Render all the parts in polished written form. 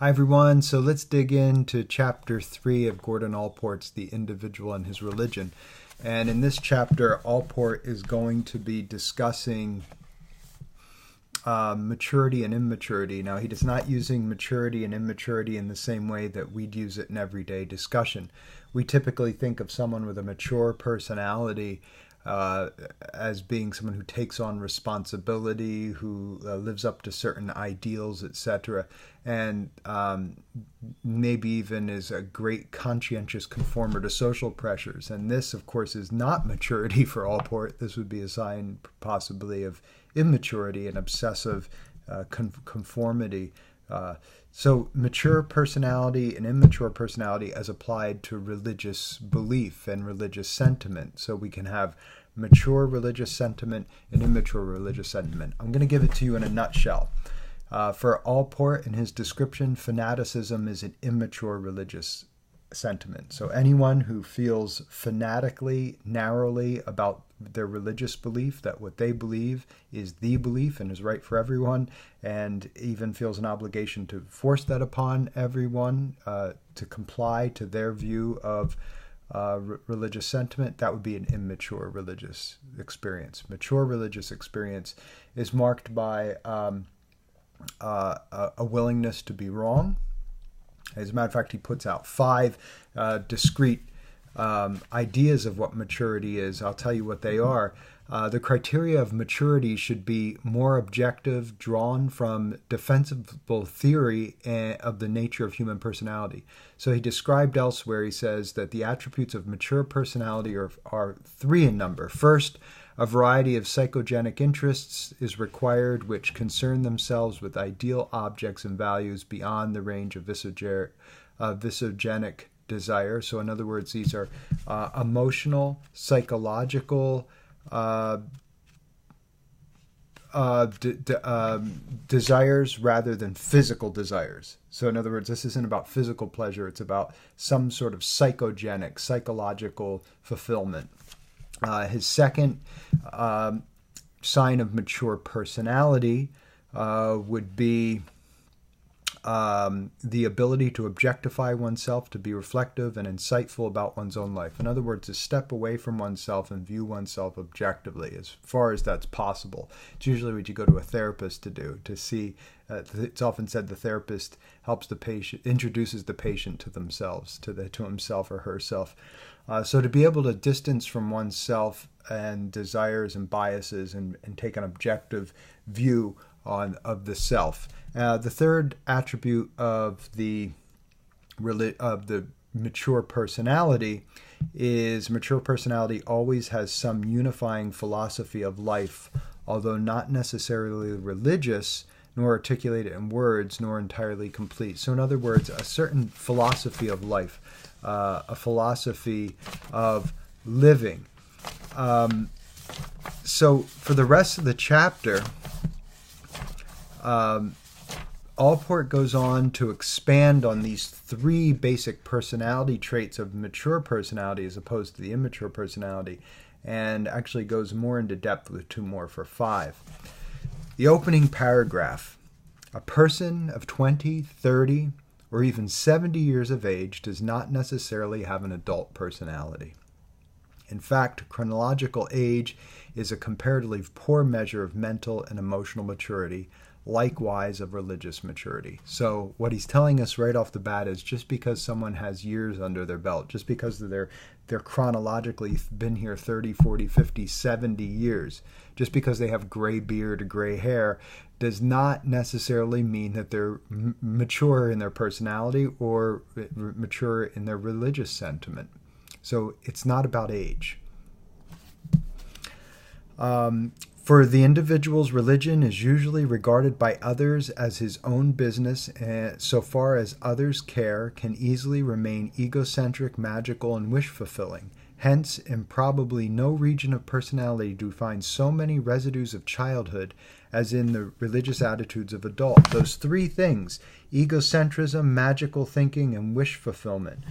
Hi everyone, so let's dig into chapter 3 of Gordon Allport's The Individual and His Religion. And in this chapter, Allport is going to be discussing maturity and immaturity. Now, he is not using maturity and immaturity in the same way that we'd use it in everyday discussion. We typically think of someone with a mature personality as being someone who takes on responsibility, who lives up to certain ideals, etc., and maybe even is a great conscientious conformer to social pressures. And this, of course, is not maturity for Allport. This would be a sign possibly of immaturity and obsessive conformity. So mature personality and immature personality as applied to religious belief and religious sentiment. So we can have mature religious sentiment and immature religious sentiment. I'm going to give it to you in a nutshell. For Allport, in his description, fanaticism is an immature religious sentiment. So anyone who feels fanatically, narrowly about their religious belief, that what they believe is the belief and is right for everyone, and even feels an obligation to force that upon everyone to comply to their view of religious sentiment, that would be an immature religious experience. Mature religious experience is marked by a willingness to be wrong. As a matter of fact, he puts out 5 discrete ideas of what maturity is. I'll tell you what they are. The criteria of maturity should be more objective, drawn from defensible theory of the nature of human personality. So he described elsewhere, he says that the attributes of mature personality are 3 in number. First, a variety of psychogenic interests is required which concern themselves with ideal objects and values beyond the range of visogenic desire. So in other words, these are emotional, psychological desires rather than physical desires. So in other words, this isn't about physical pleasure, it's about some sort of psychogenic, psychological fulfillment. His second sign of mature personality would be the ability to objectify oneself, to be reflective and insightful about one's own life. In other words, to step away from oneself and view oneself objectively as far as that's possible. It's usually what you go to a therapist to do, to see. It's often said the therapist helps the patient, introduces the patient to themselves, to himself or herself. So to be able to distance from oneself and desires and biases and take an objective view of the self. The third attribute of the mature personality is mature personality always has some unifying philosophy of life, although not necessarily religious, nor articulated in words, nor entirely complete. So in other words, a certain philosophy of life, a philosophy of living. So for the rest of the chapter, Allport goes on to expand on these 3 basic personality traits of mature personality as opposed to the immature personality, and actually goes more into depth with 2 more for 5. The opening paragraph: a person of 20, 30, or even 70 years of age does not necessarily have an adult personality. In fact, chronological age is a comparatively poor measure of mental and emotional maturity, likewise of religious maturity. So what he's telling us right off the bat is just because someone has years under their belt, just because they're chronologically been here 30, 40, 50, 70 years, just because they have gray beard or gray hair, does not necessarily mean that they're mature in their personality or mature in their religious sentiment. So it's not about age. For the individual's religion is usually regarded by others as his own business, and so far as others care, can easily remain egocentric, magical, and wish-fulfilling. Hence, in probably no region of personality do we find so many residues of childhood as in the religious attitudes of adults. Those 3 things: egocentrism, magical thinking, and wish fulfillment.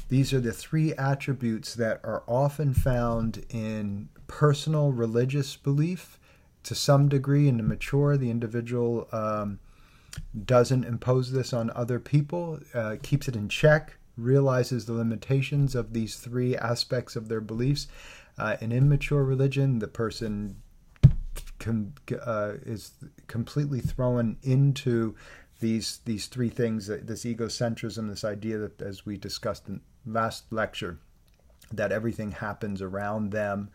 These are the 3 attributes that are often found in personal religious belief. To some degree, in the mature, the individual doesn't impose this on other people, keeps it in check, realizes the limitations of these three aspects of their beliefs. In immature religion, the person is completely thrown into these three things, this egocentrism, this idea that, as we discussed in last lecture, that everything happens around them.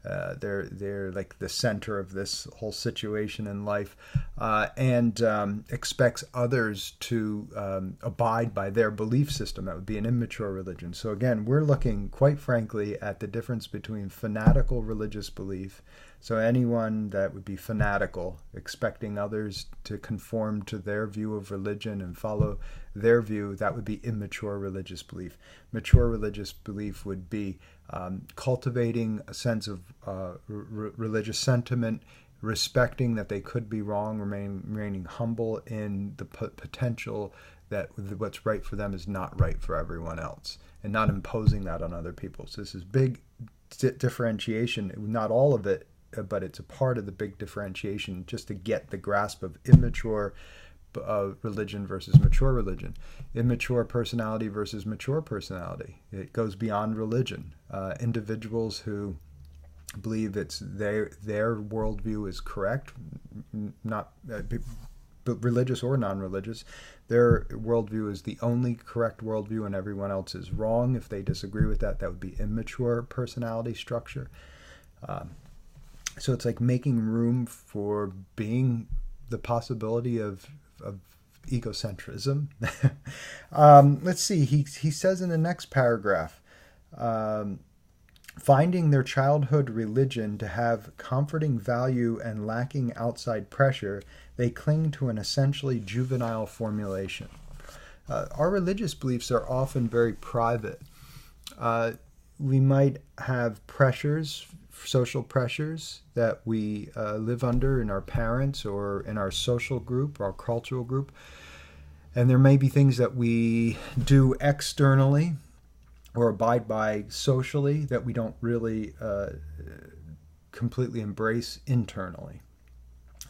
They're like the center of this whole situation in life, and expects others to abide by their belief system. That would be an immature religion. So again, we're looking, quite frankly, at the difference between fanatical religious belief. So anyone that would be fanatical, expecting others to conform to their view of religion and follow their view, that would be immature religious belief. Mature religious belief would be cultivating a sense of religious sentiment, respecting that they could be wrong, remaining humble in the potential that what's right for them is not right for everyone else, and not imposing that on other people. So this is big differentiation, not all of it, but it's a part of the big differentiation, just to get the grasp of immature religion versus mature religion. Immature personality versus mature personality. It goes beyond religion. Individuals who believe it's their worldview is correct, not religious or non-religious. Their worldview is the only correct worldview and everyone else is wrong. If they disagree with that, that would be immature personality structure. So it's like making room for being the possibility of egocentrism. Let's see. He says in the next paragraph, finding their childhood religion to have comforting value and lacking outside pressure, they cling to an essentially juvenile formulation. Our religious beliefs are often very private. We might have pressures, social pressures that we live under in our parents or in our social group, our cultural group. And there may be things that we do externally or abide by socially that we don't really completely embrace internally.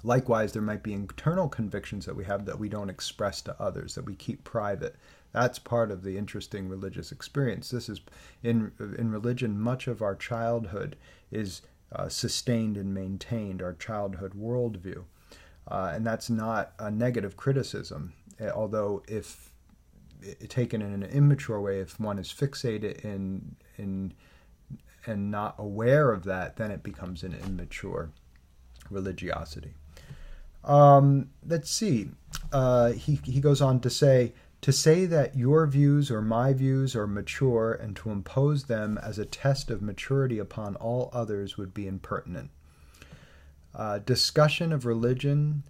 Likewise, there might be internal convictions that we have that we don't express to others, that we keep private. That's part of the interesting religious experience. This is, in religion, much of our childhood is sustained and maintained, our childhood worldview. And that's not a negative criticism, although if taken in an immature way, if one is fixated in and not aware of that, then it becomes an immature religiosity. Let's see. He goes on to say that your views or my views are mature and to impose them as a test of maturity upon all others would be impertinent. Discussions of religion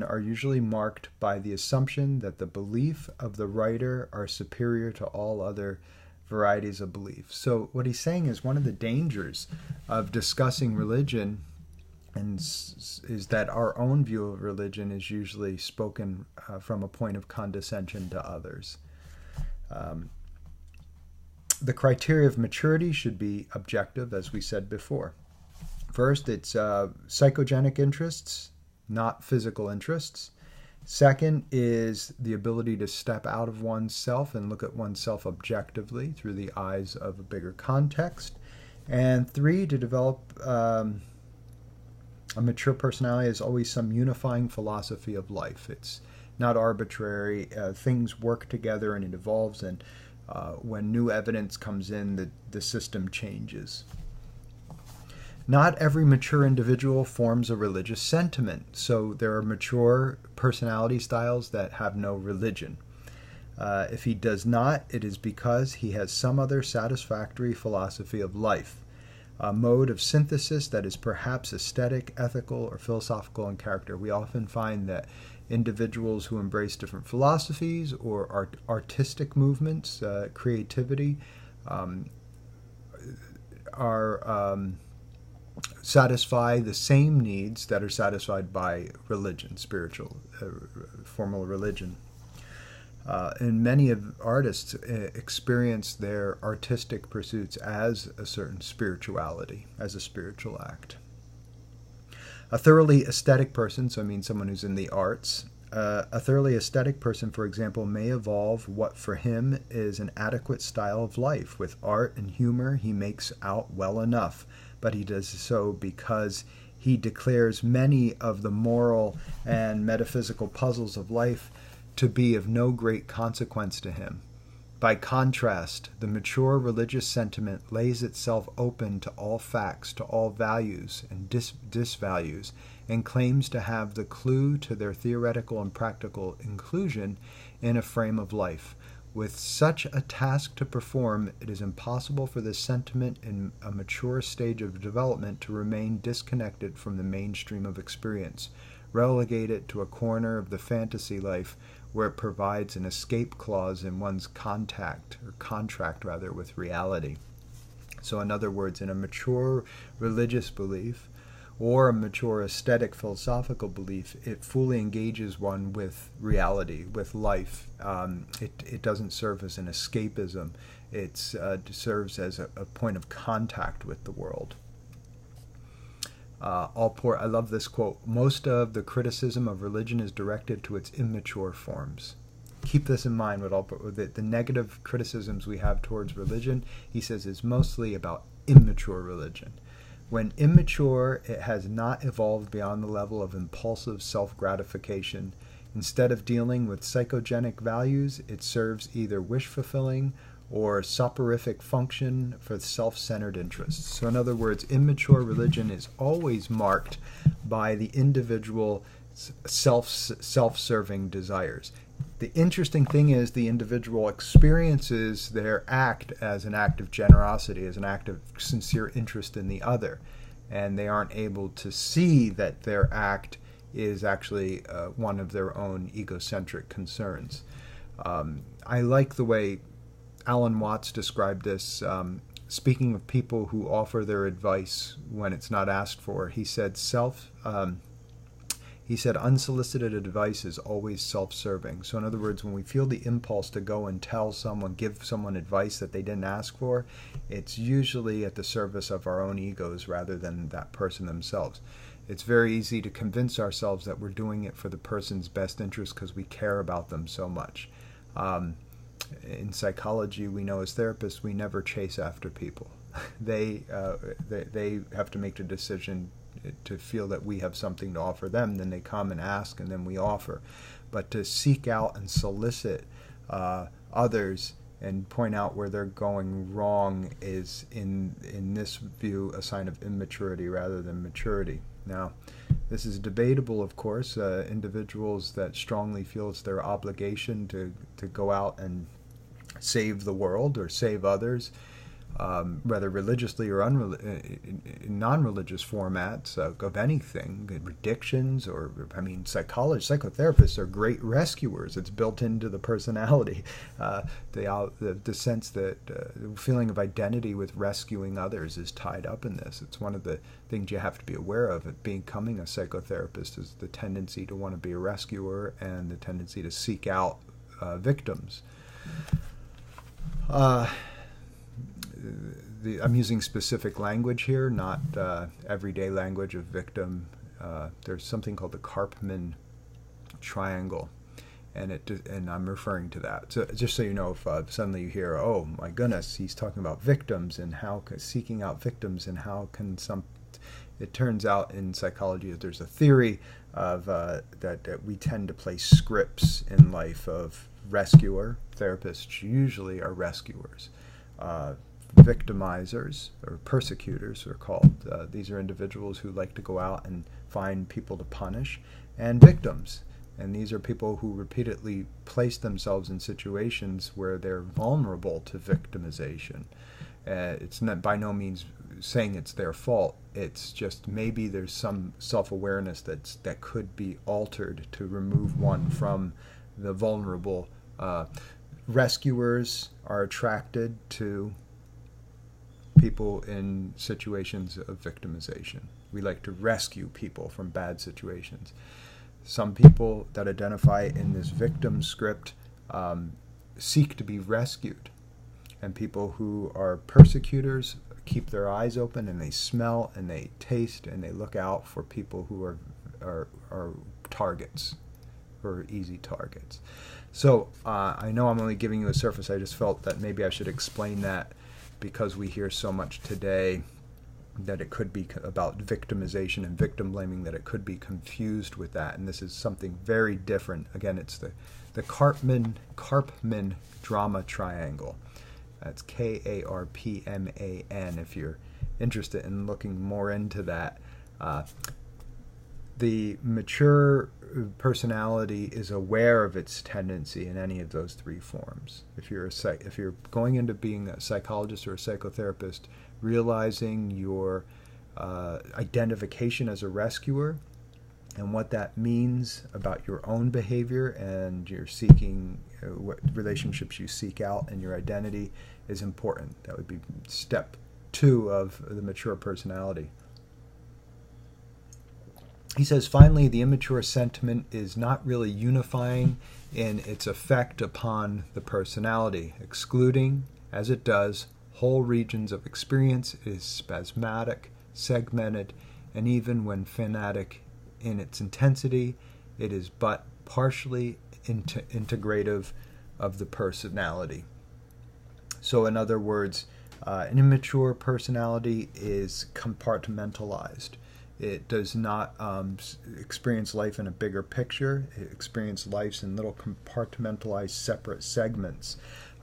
are usually marked by the assumption that the belief of the writer are superior to all other varieties of belief. So what he's saying is one of the dangers of discussing religion is that our own view of religion is usually spoken from a point of condescension to others. The criteria of maturity should be objective, as we said before. First, it's psychogenic interests, not physical interests. Second is the ability to step out of oneself and look at oneself objectively through the eyes of a bigger context. And three, to develop a mature personality is always some unifying philosophy of life. It's not arbitrary. Things work together and it evolves, and when new evidence comes in, the system changes. Not every mature individual forms a religious sentiment, so there are mature personality styles that have no religion. If he does not, it is because he has some other satisfactory philosophy of life, a mode of synthesis that is perhaps aesthetic, ethical, or philosophical in character. We often find that individuals who embrace different philosophies or artistic movements, creativity, satisfy the same needs that are satisfied by religion, spiritual, formal religion. And many of artists experience their artistic pursuits as a certain spirituality, as a spiritual act. A thoroughly aesthetic person, so I mean someone who's in the arts, a thoroughly aesthetic person, for example, may evolve what for him is an adequate style of life. With art and humor, he makes out well enough, but he does so because he declares many of the moral and metaphysical puzzles of life to be of no great consequence to him. By contrast, the mature religious sentiment lays itself open to all facts, to all values and disvalues, and claims to have the clue to their theoretical and practical inclusion in a frame of life. With such a task to perform, it is impossible for this sentiment in a mature stage of development to remain disconnected from the mainstream of experience. Relegate it to a corner of the fantasy life where it provides an escape clause in one's contract with reality. So in other words, in a mature religious belief or a mature aesthetic philosophical belief, it fully engages one with reality, with life. It doesn't serve as an escapism. It serves as a point of contact with the world. Allport, I love this quote, most of the criticism of religion is directed to its immature forms. Keep this in mind with Allport. The negative criticisms we have towards religion, he says, is mostly about immature religion. When immature, it has not evolved beyond the level of impulsive self-gratification. Instead of dealing with psychogenic values, it serves either wish-fulfilling or soporific function for self-centered interests. So in other words, immature religion is always marked by the individual self-serving desires. The interesting thing is the individual experiences their act as an act of generosity, as an act of sincere interest in the other, and they aren't able to see that their act is actually one of their own egocentric concerns. I like the way Alan Watts described this, speaking of people who offer their advice when it's not asked for. He said unsolicited advice is always self-serving. So in other words, when we feel the impulse to go and tell someone, give someone advice that they didn't ask for, it's usually at the service of our own egos rather than that person themselves. It's very easy to convince ourselves that we're doing it for the person's best interest because we care about them so much. In psychology, we know as therapists, we never chase after people. They have to make the decision to feel that we have something to offer them, then they come and ask, and then we offer. But to seek out and solicit others and point out where they're going wrong is, in this view, a sign of immaturity rather than maturity. Now, this is debatable, of course. Individuals that strongly feel it's their obligation to go out and save the world or save others, whether religiously or in non-religious formats of anything, addictions, or psychotherapists are great rescuers. It's built into the personality. The sense that the feeling of identity with rescuing others is tied up in this. It's one of the things you have to be aware of at becoming a psychotherapist, is the tendency to want to be a rescuer and the tendency to seek out victims. I'm using specific language here, not everyday language of victim. There's something called the Karpman triangle, and I'm referring to that. So just so you know, if suddenly you hear, oh my goodness, he's talking about victims and how seeking out victims and how can it turns out in psychology that there's a theory of that we tend to place scripts in life of rescuer. Therapists usually are rescuers. Victimizers or persecutors are called. These are individuals who like to go out and find people to punish, and victims. And these are people who repeatedly place themselves in situations where they're vulnerable to victimization. It's not by no means saying it's their fault. It's just maybe there's some self-awareness that could be altered to remove one from the vulnerable. Rescuers are attracted to people in situations of victimization. We like to rescue people from bad situations. Some people that identify in this victim script seek to be rescued, and people who are persecutors keep their eyes open, and they smell and they taste and they look out for people who are targets, or easy targets. So I know I'm only giving you a surface. I just felt that maybe I should explain that, because we hear so much today that it could be about victimization and victim blaming, that it could be confused with that. And this is something very different. Again, it's the Karpman drama triangle. That's Karpman, if you're interested in looking more into that. The mature personality is aware of its tendency in any of those three forms. If you're going into being a psychologist or a psychotherapist, realizing your identification as a rescuer and what that means about your own behavior, and you're seeking what relationships you seek out, and your identity is important. That would be step 2 of the mature personality. He says, finally, the immature sentiment is not really unifying in its effect upon the personality, excluding, as it does, whole regions of experience. It is spasmodic, segmented, and even when fanatic in its intensity, it is but partially integrative of the personality. So in other words, an immature personality is compartmentalized. It does not experience life in a bigger picture. It experiences life in little compartmentalized separate segments.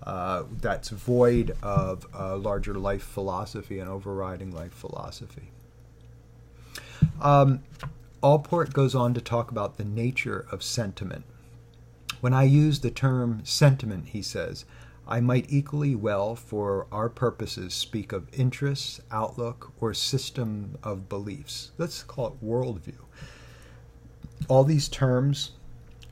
That's void of a larger life philosophy and overriding life philosophy. Allport goes on to talk about the nature of sentiment. When I use the term sentiment, he says, I might equally well, for our purposes, speak of interests, outlook, or system of beliefs. Let's call it worldview. All these terms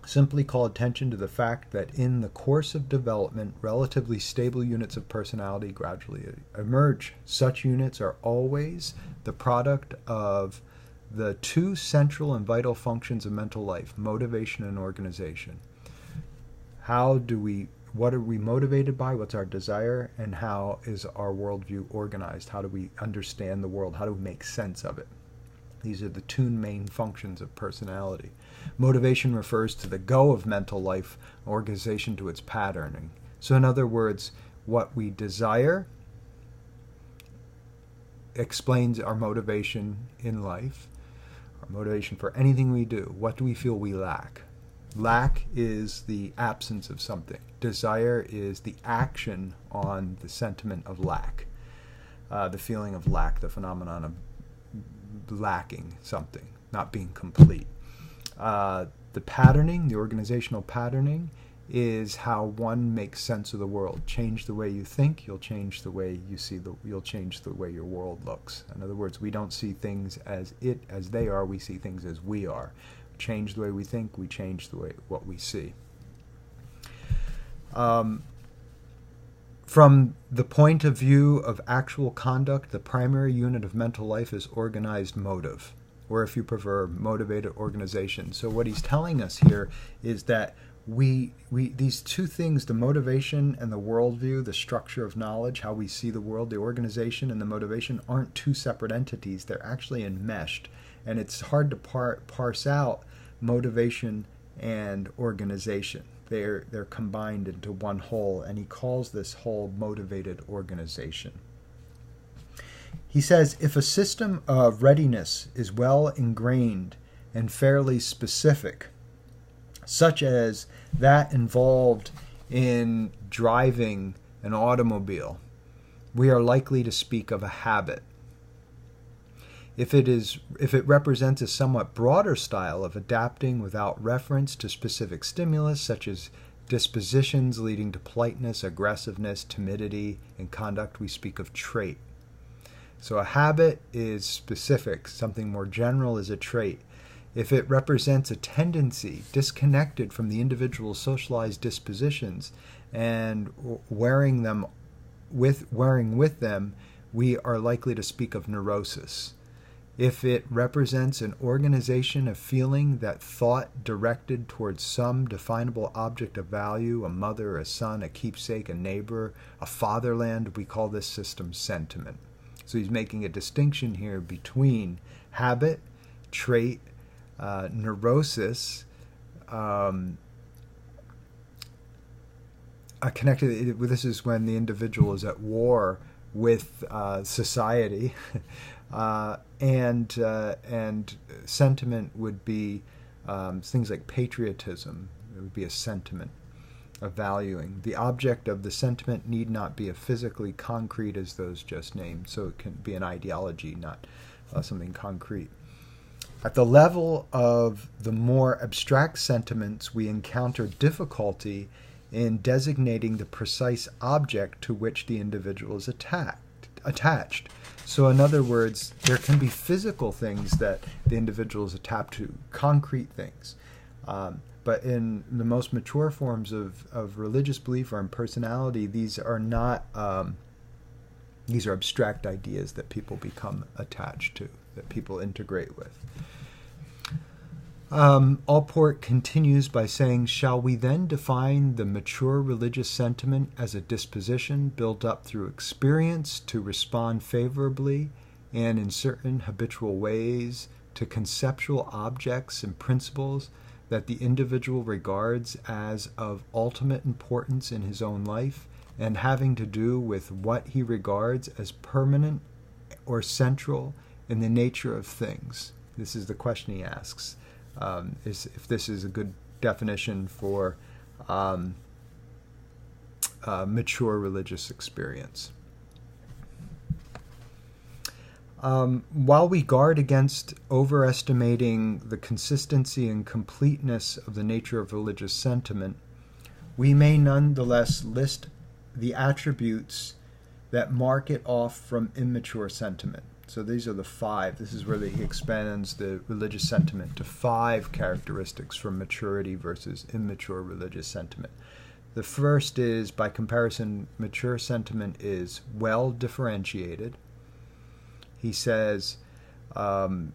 simply call attention to the fact that in the course of development, relatively stable units of personality gradually emerge. Such units are always the product of the 2 central and vital functions of mental life, motivation and organization. What are we motivated by? What's our desire? And how is our worldview organized? How do we understand the world? How do we make sense of it? These are the 2 main functions of personality. Motivation refers to the go of mental life, organization to its patterning. So in other words, what we desire explains our motivation in life, our motivation for anything we do. What do we feel we lack? Lack is the absence of something. Desire is the action on the sentiment of lack, the feeling of lack, the phenomenon of lacking something, not being complete. The patterning, the organizational patterning, is how one makes sense of the world. Change the way you think, you'll change the way you see you'll change the way your world looks. In other words, we don't see things as they are, we see things as we are. Change the way we think, we change the way what we see. From the point of view of actual conduct, the primary unit of mental life is organized motive, or if you prefer, motivated organization. So what he's telling us here is that we these 2 things, the motivation and the worldview, the structure of knowledge, how we see the world, the organization and the motivation, aren't 2 separate entities. They're actually enmeshed, and it's hard to parse out motivation and organization. They're combined into one whole, and he calls this whole motivated organization. He says, if a system of readiness is well ingrained and fairly specific, such as that involved in driving an automobile, we are likely to speak of a habit. If it represents a somewhat broader style of adapting without reference to specific stimulus, such as dispositions leading to politeness, aggressiveness, timidity, and conduct, we speak of trait. So a habit is specific. Something more general is a trait. If it represents a tendency disconnected from the individual's socialized dispositions and wearing with them, we are likely to speak of neurosis. If it represents an organization of feeling, that thought directed towards some definable object of value, a mother, a son, a keepsake, a neighbor, a fatherland, we call this system sentiment. So he's making a distinction here between habit, trait, neurosis, connected. This is when the individual is at war with society, and sentiment would be things like patriotism. It would be a sentiment of valuing. The object of the sentiment need not be as physically concrete as those just named, so it can be an ideology, not something concrete. At the level of the more abstract sentiments, we encounter difficulty in designating the precise object to which the individual is attached. So in other words, there can be physical things that the individual is attached to, concrete things. But in the most mature forms of religious belief or in personality, these are not, these are abstract ideas that people become attached to, that people integrate with. Allport continues by saying, shall we then define the mature religious sentiment as a disposition built up through experience to respond favorably and in certain habitual ways to conceptual objects and principles that the individual regards as of ultimate importance in his own life and having to do with what he regards as permanent or central in the nature of things? This is the question he asks. Is if this is a good definition for mature religious experience. While we guard against overestimating the consistency and completeness of the nature of religious sentiment, we may nonetheless list the attributes that mark it off from immature sentiment. So these are the 5. This is where he expands the religious sentiment to 5 characteristics from maturity versus immature religious sentiment. The first is, by comparison, mature sentiment is well differentiated. He says, when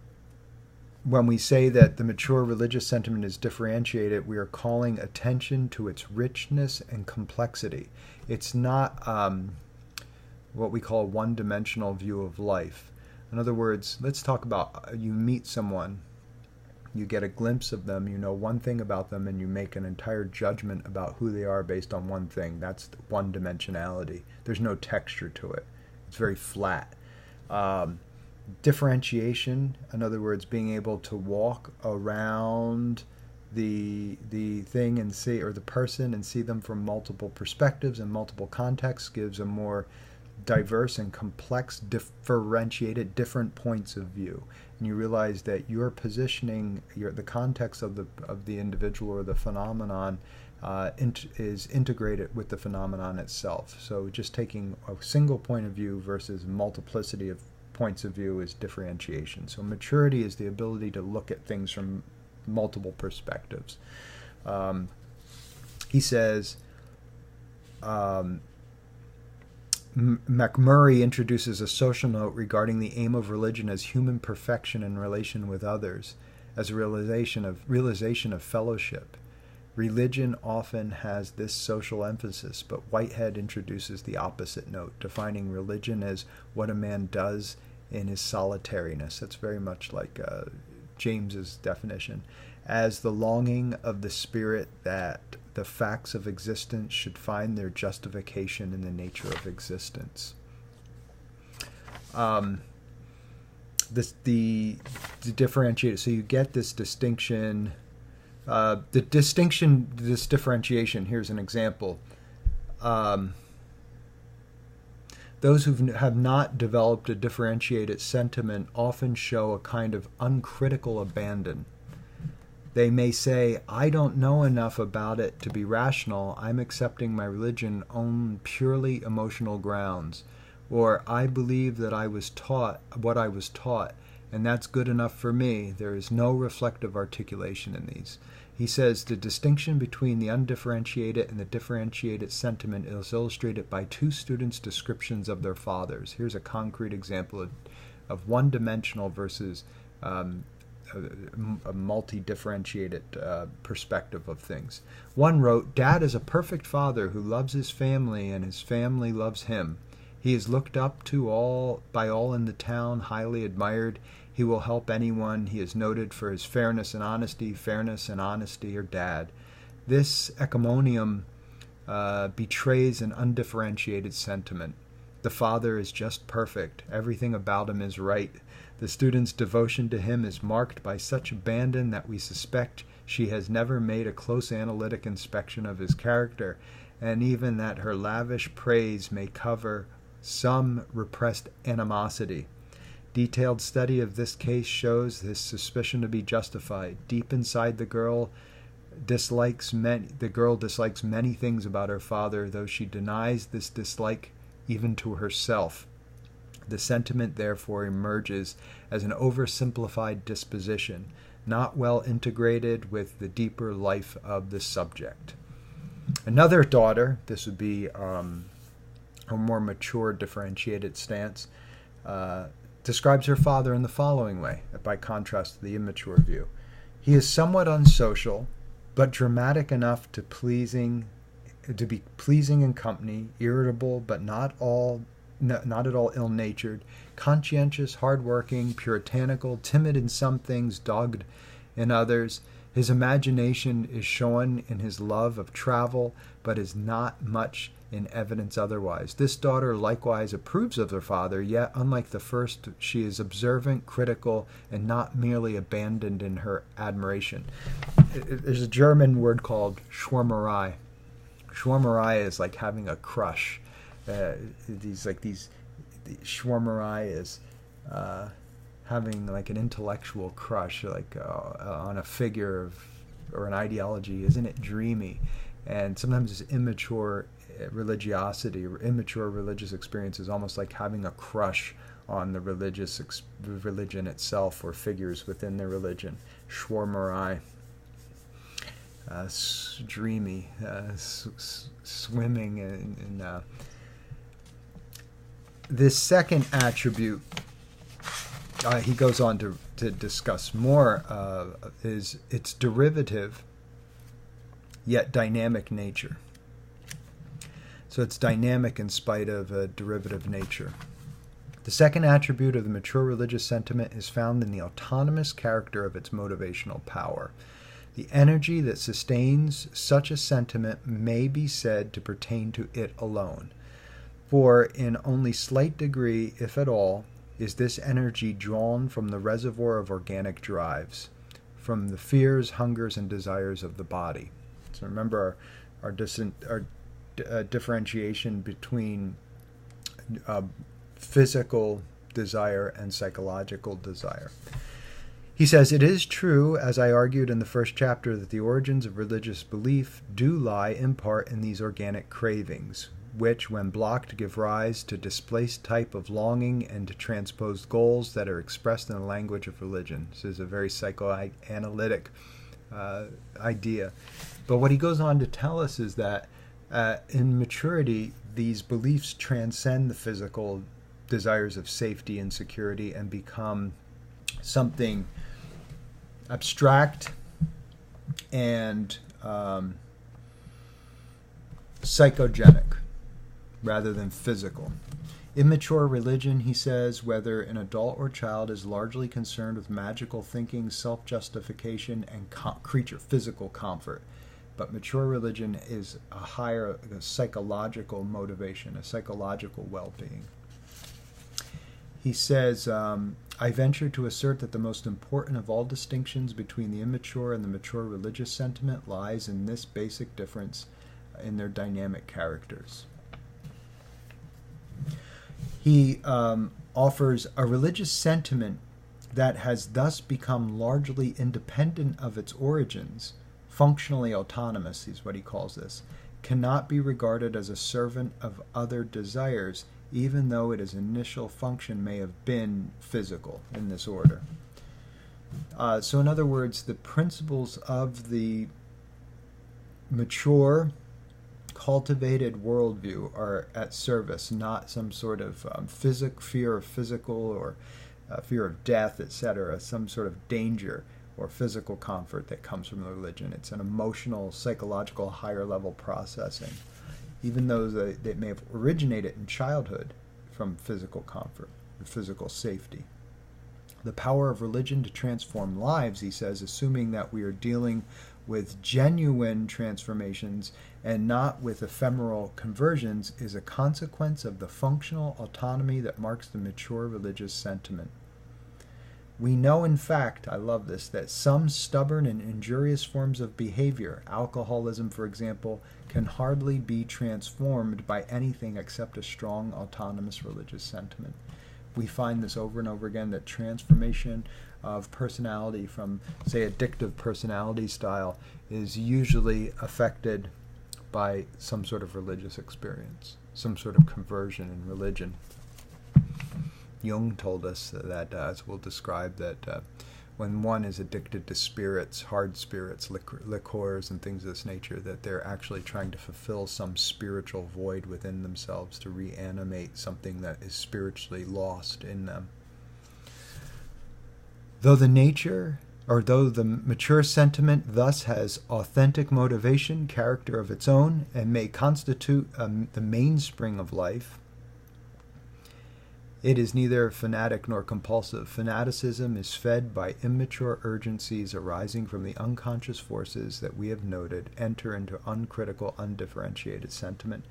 we say that the mature religious sentiment is differentiated, we are calling attention to its richness and complexity. It's not what we call a one-dimensional view of life. In other words, let's talk about, you meet someone, you get a glimpse of them, you know one thing about them, and you make an entire judgment about who they are based on one thing. That's one-dimensionality. There's no texture to it. It's very flat. Differentiation, in other words, being able to walk around the thing and see, or the person, and see them from multiple perspectives and multiple contexts, gives a more diverse and complex, differentiated, different points of view. And you realize that your positioning, the context of the individual or the phenomenon is integrated with the phenomenon itself. So just taking a single point of view versus multiplicity of points of view is differentiation. So maturity is the ability to look at things from multiple perspectives. He says, McMurray introduces a social note regarding the aim of religion as human perfection in relation with others, as a realization of fellowship. Religion often has this social emphasis, but Whitehead introduces the opposite note, defining religion as what a man does in his solitariness. That's very much like James's definition, as the longing of the spirit that the facts of existence should find their justification in the nature of existence. The differentiated, so you get this distinction. This differentiation, here's an example. Those who have not developed a differentiated sentiment often show a kind of uncritical abandon. They may say, I don't know enough about it to be rational. I'm accepting my religion on purely emotional grounds. Or, I believe that I was taught what I was taught, and that's good enough for me. There is no reflective articulation in these. He says the distinction between the undifferentiated and the differentiated sentiment is illustrated by 2 students' descriptions of their fathers. Here's a concrete example of one-dimensional versus a multi-differentiated perspective of things. One wrote, Dad is a perfect father who loves his family and his family loves him. He is looked up to by all in the town, highly admired. He will help anyone. He is noted for his fairness and honesty. Fairness and honesty are dad. This encomium betrays an undifferentiated sentiment. The father is just perfect. Everything about him is right. The student's devotion to him is marked by such abandon that we suspect she has never made a close analytic inspection of his character, and even that her lavish praise may cover some repressed animosity. Detailed study of this case shows this suspicion to be justified. Deep inside, the girl dislikes many things about her father, though she denies this dislike even to herself. The sentiment, therefore, emerges as an oversimplified disposition, not well integrated with the deeper life of the subject. Another daughter, this would be a more mature, differentiated stance, describes her father in the following way, by contrast to the immature view. He is somewhat unsocial, but dramatic enough to be pleasing in company, irritable, but not at all ill-natured, conscientious, hard-working, puritanical, timid in some things, dogged in others. His imagination is shown in his love of travel, but is not much in evidence otherwise. This daughter likewise approves of her father, yet, unlike the first, she is observant, critical, and not merely abandoned in her admiration. There's a German word called Schwärmerei. Schwärmerei is like having a crush. Schwärmerei is having like an intellectual crush, like on a figure or an ideology. Isn't it dreamy? And sometimes this immature religiosity or immature religious experience is almost like having a crush on the religion itself or figures within the religion. Schwärmerei. Dreamy, swimming in this second attribute, he goes on to discuss more, is its derivative yet dynamic nature. So it's dynamic in spite of a derivative nature. The second attribute of the mature religious sentiment is found in the autonomous character of its motivational power. The energy that sustains such a sentiment may be said to pertain to it alone. For in only slight degree, if at all, is this energy drawn from the reservoir of organic drives, from the fears, hungers, and desires of the body. So remember our differentiation between physical desire and psychological desire. He says, it is true, as I argued in the first chapter, that the origins of religious belief do lie in part in these organic cravings, which, when blocked, give rise to displaced type of longing and to transposed goals that are expressed in the language of religion. This is a very psychoanalytic idea. But what he goes on to tell us is that in maturity, these beliefs transcend the physical desires of safety and security and become something abstract and psychogenic rather than physical. Immature religion, he says, whether an adult or child, is largely concerned with magical thinking, self-justification, and physical comfort. But mature religion is a psychological motivation, a psychological well-being. He says, I venture to assert that the most important of all distinctions between the immature and the mature religious sentiment lies in this basic difference in their dynamic characters. He offers a religious sentiment that has thus become largely independent of its origins, functionally autonomous is what he calls this, cannot be regarded as a servant of other desires, even though its initial function may have been physical in this order. So in other words, the principles of the mature, cultivated worldview are at service, not some sort of fear of physical or fear of death, etc., some sort of danger or physical comfort that comes from the religion. It's an emotional, psychological, higher level processing. Even though they may have originated in childhood, from physical comfort, physical safety. The power of religion to transform lives, he says, assuming that we are dealing with genuine transformations and not with ephemeral conversions, is a consequence of the functional autonomy that marks the mature religious sentiment. We know, in fact, I love this, that some stubborn and injurious forms of behavior, alcoholism, for example, can hardly be transformed by anything except a strong autonomous religious sentiment. We find this over and over again, that transformation of personality from, say, addictive personality style is usually affected by some sort of religious experience, some sort of conversion in religion. Jung told us that, as we'll describe, that when one is addicted to spirits, hard spirits, liqueurs and things of this nature, that they're actually trying to fulfill some spiritual void within themselves, to reanimate something that is spiritually lost in them. Though the mature sentiment thus has authentic motivation, character of its own, and may constitute the mainspring of life, it is neither fanatic nor compulsive. Fanaticism is fed by immature urgencies arising from the unconscious forces that we have noted enter into uncritical, undifferentiated sentiment.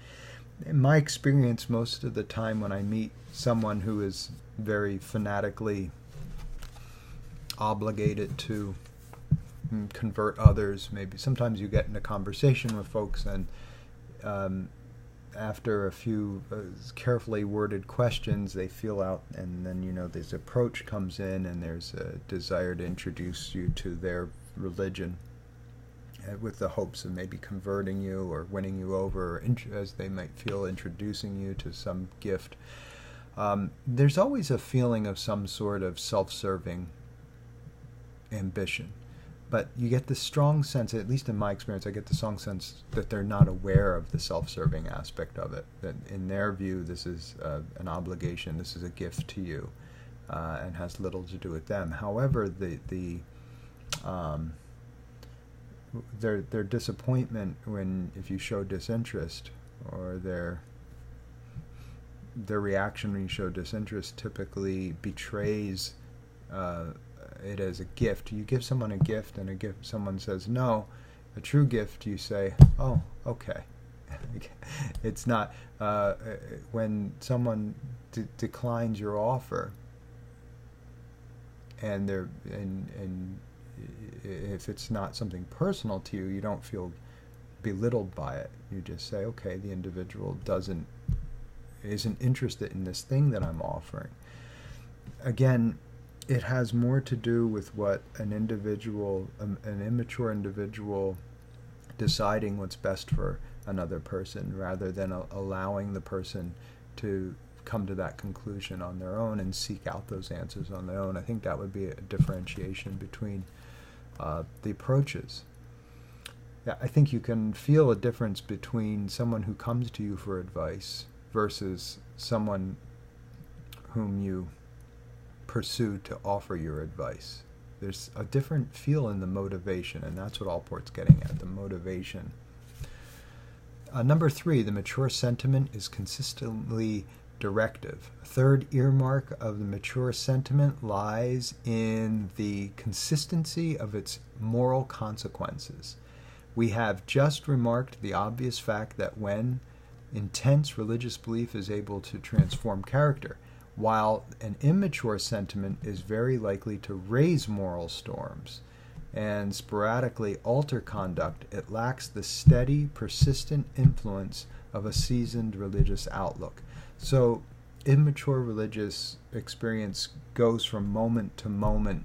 In my experience, most of the time when I meet someone who is very fanatically obligated to convert others, maybe sometimes you get in a conversation with folks and after a few carefully worded questions, they feel out, and then, this approach comes in, and there's a desire to introduce you to their religion with the hopes of maybe converting you or winning you over, or as they might feel, introducing you to some gift. There's always a feeling of some sort of self-serving ambition. But you get this strong sense, at least in my experience, I get the strong sense that they're not aware of the self-serving aspect of it. That in their view, this is an obligation, this is a gift to you, and has little to do with them. However, their disappointment if you show disinterest, or their reaction when you show disinterest, typically betrays it as a gift. You give someone a gift, and someone says no. A true gift, you say, oh, okay. It's not when someone declines your offer, and if it's not something personal to you, you don't feel belittled by it. You just say, okay, the individual isn't interested in this thing that I'm offering. Again, it has more to do with what an immature individual deciding what's best for another person, rather than allowing the person to come to that conclusion on their own and seek out those answers on their own. I think that would be a differentiation between the approaches. Yeah, I think you can feel a difference between someone who comes to you for advice versus someone whom you pursue to offer your advice. There's a different feel in the motivation, and that's what Allport's getting at, the motivation. Number 3, the mature sentiment is consistently directive. A third earmark of the mature sentiment lies in the consistency of its moral consequences. We have just remarked the obvious fact that when intense religious belief is able to transform character, while an immature sentiment is very likely to raise moral storms and sporadically alter conduct, it lacks the steady, persistent influence of a seasoned religious outlook. So immature religious experience goes from moment to moment,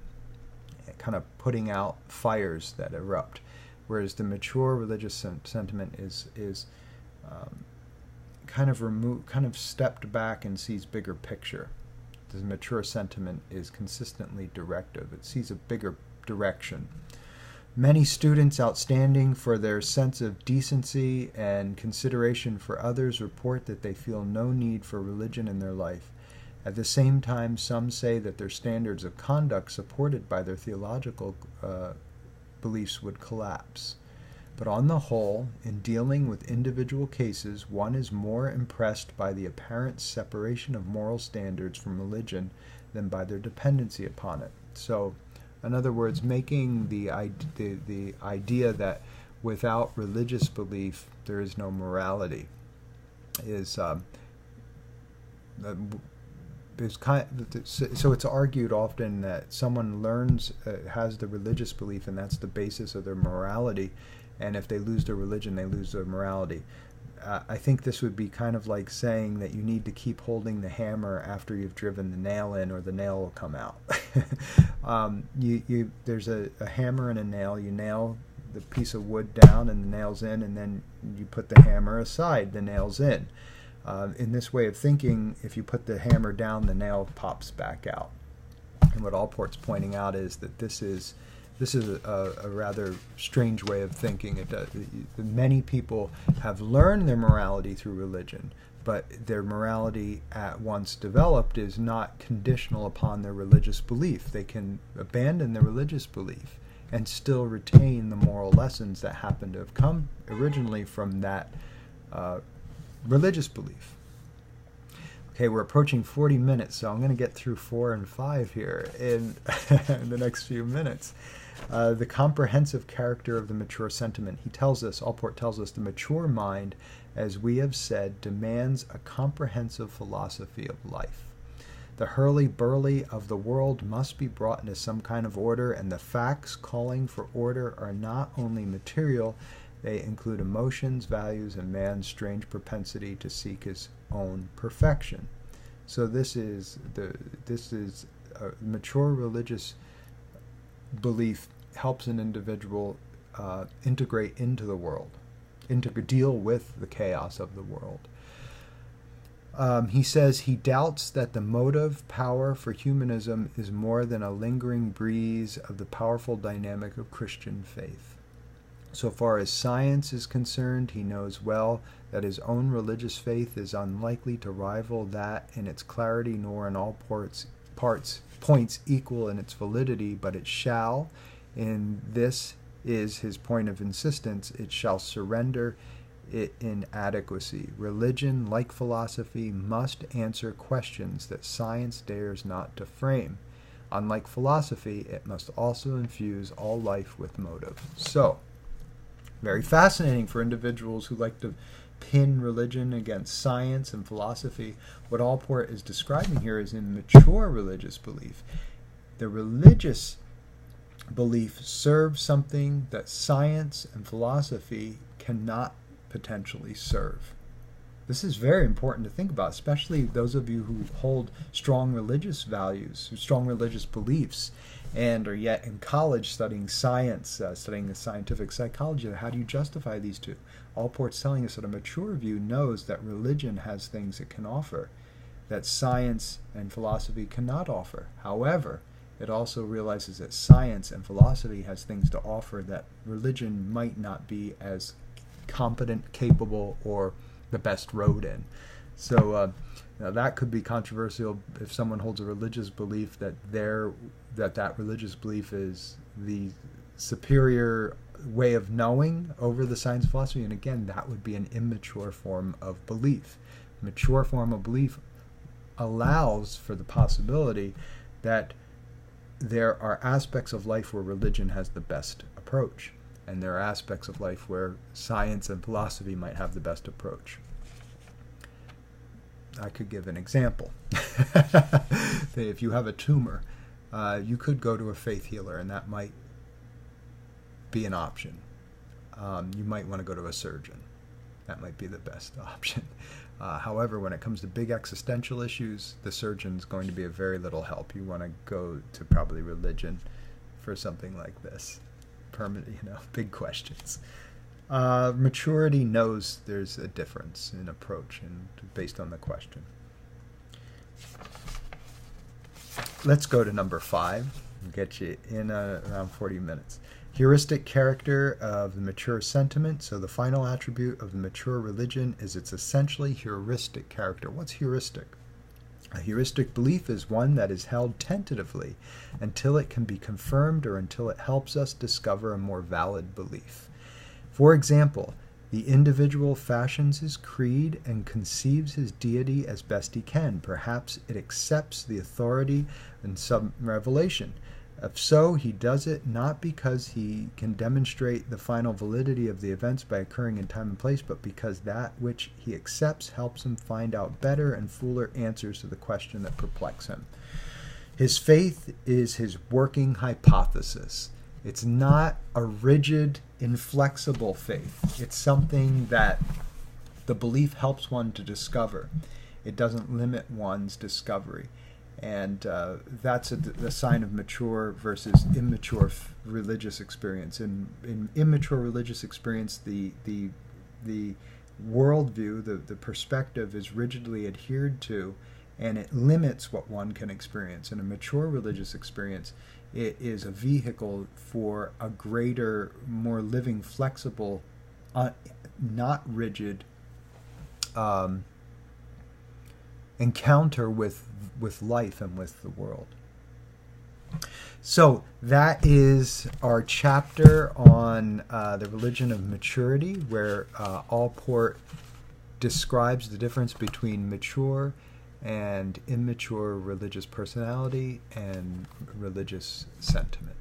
kind of putting out fires that erupt, whereas the mature religious sentiment is kind of stepped back and sees bigger picture. The mature sentiment is consistently directive. It sees a bigger direction. Many students outstanding for their sense of decency and consideration for others report that they feel no need for religion in their life. At the same time, some say that their standards of conduct supported by their theological beliefs would collapse. But on the whole, in dealing with individual cases, one is more impressed by the apparent separation of moral standards from religion than by their dependency upon it. So, in other words, making the idea that without religious belief there is no morality is so it's argued often that someone learns, has the religious belief, and that's the basis of their morality, and if they lose their religion, they lose their morality. I think this would be kind of like saying that you need to keep holding the hammer after you've driven the nail in, or the nail will come out. There's a hammer and a nail. You nail the piece of wood down and the nail's in, and then you put the hammer aside, the nail's in. In this way of thinking, if you put the hammer down, the nail pops back out. And what Allport's pointing out is that this is a rather strange way of thinking. Many people have learned their morality through religion, but their morality at once developed is not conditional upon their religious belief. They can abandon their religious belief and still retain the moral lessons that happen to have come originally from that religious belief. Okay, we're approaching 40 minutes, so I'm going to get through 4 and 5 here in the next few minutes. The comprehensive character of the mature sentiment. Allport tells us, the mature mind, as we have said, demands a comprehensive philosophy of life. The hurly-burly of the world must be brought into some kind of order, and the facts calling for order are not only material, they include emotions, values, and man's strange propensity to seek his own perfection. So this is a mature religious belief helps an individual integrate into the world, deal with the chaos of the world. He says he doubts that the motive power for humanism is more than a lingering breeze of the powerful dynamic of Christian faith. So far as science is concerned, he knows well that his own religious faith is unlikely to rival that in its clarity, nor in all points equal in its validity, but it shall, and this is his point of insistence, it shall surrender it in adequacy. Religion, like philosophy, must answer questions that science dares not to frame. Unlike philosophy, it must also infuse all life with motive. So, very fascinating for individuals who like to pin religion against science and philosophy. What Allport is describing here is in mature religious belief. The religious belief serves something that science and philosophy cannot potentially serve. This is very important to think about, especially those of you who hold strong religious values, strong religious beliefs, and are yet in college studying science, studying the scientific psychology. How do you justify these two? Allport's telling us that a mature view knows that religion has things it can offer that science and philosophy cannot offer. However, it also realizes that science and philosophy has things to offer that religion might not be as competent, capable, or the best road in. So now that could be controversial if someone holds a religious belief that that religious belief is the superior way of knowing over the science of philosophy. And again, that would be an immature form of belief. Mature form of belief allows for the possibility that there are aspects of life where religion has the best approach, and there are aspects of life where science and philosophy might have the best approach. I could give an example. If you have a tumor, you could go to a faith healer, and that might be an option. You might want to go to a surgeon. That might be the best option. However, when it comes to big existential issues, the surgeon's going to be of very little help. You want to go to probably religion for something like this. Permanent, big questions. Maturity knows there's a difference in approach and based on the question. Let's go to number 5 and get you in around 40 minutes. Heuristic character of the mature sentiment. So the final attribute of the mature religion is its essentially heuristic character. What's heuristic? A heuristic belief is one that is held tentatively until it can be confirmed or until it helps us discover a more valid belief. For example, the individual fashions his creed and conceives his deity as best he can. Perhaps it accepts the authority and some revelation. If so, he does it not because he can demonstrate the final validity of the events by occurring in time and place, but because that which he accepts helps him find out better and fuller answers to the question that perplex him. His faith is his working hypothesis. It's not a rigid, inflexible faith. It's something that the belief helps one to discover. It doesn't limit one's discovery. And that's a sign of mature versus immature religious experience. In immature religious experience, the worldview, the perspective is rigidly adhered to, and it limits what one can experience. In a mature religious experience, it is a vehicle for a greater, more living, flexible, not rigid encounter with life and with the world. So that is our chapter on the religion of maturity, where Allport describes the difference between mature and immature religious personality and religious sentiment.